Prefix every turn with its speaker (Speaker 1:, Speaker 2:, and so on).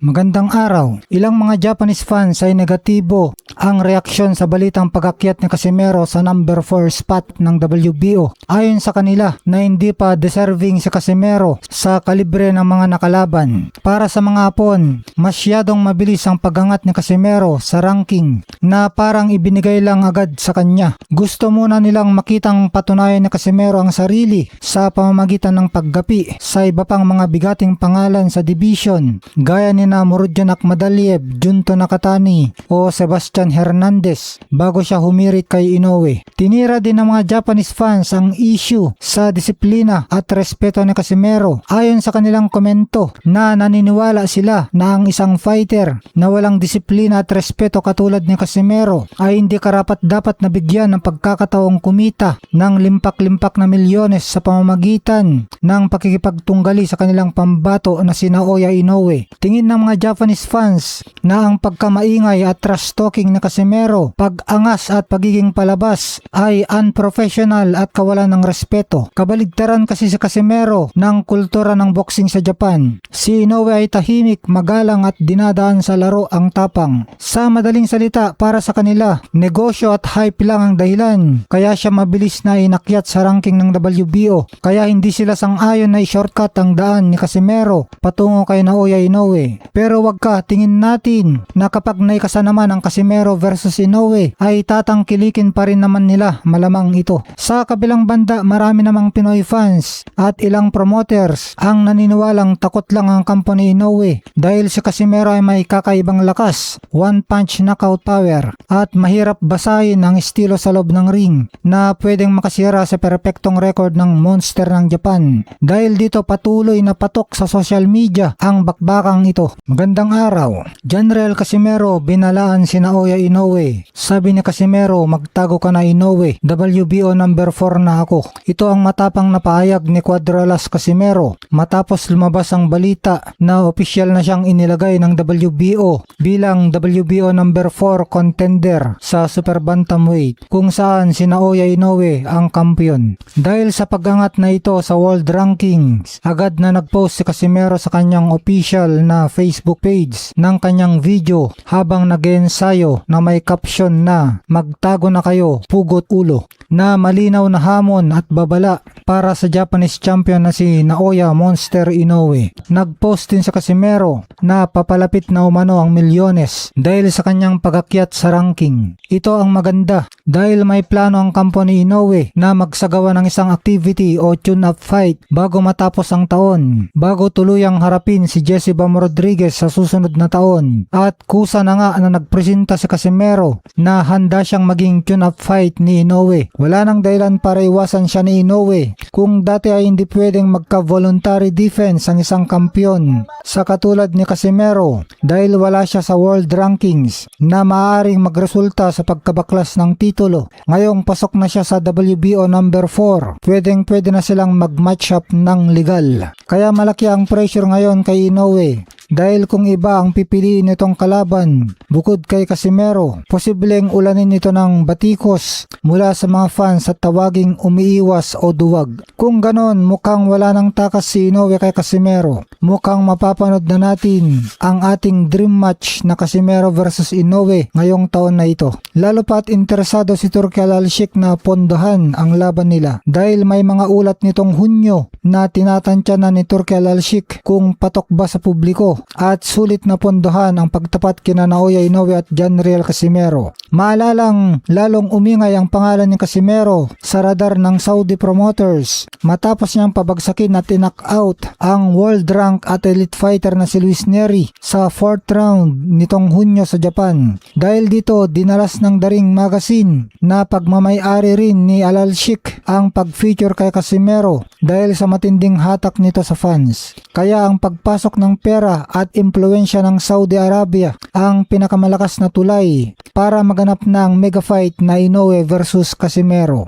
Speaker 1: Magandang araw. Ilang mga Japanese fans ay negatibo ang reaksyon sa balitang pag-akyat ni Casimero sa number 4 spot ng WBO. Ayon sa kanila na hindi pa deserving si Casimero sa kalibre ng mga nakalaban. Para sa mga Hapon, masyadong mabilis ang pag-angat ni Casimero sa ranking na parang ibinigay lang agad sa kanya. Gusto muna nilang makitang patunayan ni Casimero ang sarili sa pamamagitan ng paggapi sa iba pang mga bigating pangalan sa division gaya ni na Murodjan Akhmadaliev, Junto Nakatani o Sebastian Hernandez bago siya humirit kay Inoue. Tinira din ng mga Japanese fans ang issue sa disiplina at respeto ni Casimero. Ayon sa kanilang komento na naniniwala sila na ang isang fighter na walang disiplina at respeto katulad ni Casimero ay hindi karapat-dapat na bigyan ng pagkakataong kumita ng limpak-limpak na milyones sa pamamagitan ng pakikipagtunggali sa kanilang pambato na si Naoya Inoue. Tingin ng mga Japanese fans na ang pagkamaingay at trash talking ni Casimero, pag-angas at pagiging palabas ay unprofessional at kawalan ng respeto. Kabaligtaran kasi si Casimero ng kultura ng boxing sa Japan. Si Inoue ay tahimik, magalang at dinadaan sa laro ang tapang. Sa madaling salita, para sa kanila, negosyo at hype lang ang dahilan kaya siya mabilis na inakyat sa ranking ng WBO. Kaya hindi sila sang-ayon na i-shortcut ang daan ni Casimero patungo kay Naoya Inoue. Pero wag ka, tingin natin na kapag naikasa naman ang Casimero versus Inoue ay tatangkilikin pa rin naman nila, malamang ito. Sa kabilang banda, marami namang Pinoy fans at ilang promoters ang naniniwalang takot lang ang kampo ni Inoue dahil si Casimero ay may kakaibang lakas, one punch knockout power at mahirap basahin ang estilo sa loob ng ring na pwedeng makasira sa perpektong record ng monster ng Japan. Dahil dito patuloy na patok sa social media ang bakbakang ito. Magandang araw. General Casimero, binalaan si Naoya Inoue. Sabi ni Casimero, magtago ka na Inoue. WBO number 4 na ako. Ito ang matapang na pahayag ni Cuadralas Casimero matapos lumabas ang balita na opisyal na siyang inilagay ng WBO bilang WBO number 4 contender sa super bantamweight kung saan si Naoya Inoue ang kampiyon. Dahil sa pag-angat na ito sa world rankings, agad na nag-post si Casimero sa kanyang official na Facebook page ng kanyang video habang nag-ensayo na may caption na magtago na kayo, pugot ulo, na malinaw na hamon at babala para sa Japanese champion na si Naoya Monster Inoue. Nag-post din sa Casimero na papalapit na umano ang milyones dahil sa kanyang pag-akyat sa ranking. Ito ang maganda dahil may plano ang kampo ni Inoue na magsagawa ng isang activity o tune-up fight bago matapos ang taon, bago tuluyang harapin si Jesse Bam Rodriguez sa susunod na taon. At kusa na nga na nagpresenta si Casimero na handa siyang maging tune-up fight ni Inoue. Wala nang dahilan para iwasan siya ni Inoue kung dati ay hindi pwedeng magka-voluntary defense ang isang kampiyon sa katulad ni Casimero dahil wala siya sa world rankings na maaaring magresulta sa pagkabaklas ng titulo. Ngayong pasok na siya sa WBO number 4, pwedeng-pwede na silang mag-match up ng legal. Kaya malaki ang pressure ngayon kay Inoue. Dahil kung iba ang pipiliin nitong kalaban, bukod kay Casimero, posibleng ulanin ito ng batikos mula sa mga fans at tawaging umiiwas o duwag. Kung ganon, mukhang wala nang takas si Inoue kay Casimero. Mukhang mapapanood na natin ang ating dream match na Casimero versus Inoue ngayong taon na ito. Lalo pa't interesado si Turki Al-Sheikh na pondohan ang laban nila dahil may mga ulat nitong Hunyo na tinatantya na ni Turki Al-Sheikh kung patok ba sa publiko at sulit na pondohan ang pagtapat kina Naoya Inoue at General Casimero. Maalalang lalong umingay ang pangalan ni Casimero sa radar ng Saudi promoters matapos niyang pabagsakin at knock-out ang world rank at elite fighter na si Luis Neri sa 4th round nitong Hunyo sa Japan. Dahil dito, dinalas ng Daring Magazine na pagmamay-ari rin ni Al-Sheikh ang pag-feature kay Casimero dahil sa matinding hatak nito sa fans. Kaya ang pagpasok ng pera at impluensya ng Saudi Arabia ang pinakamalakas na tulay para maganap na ang mega fight na Inoue versus Casimero.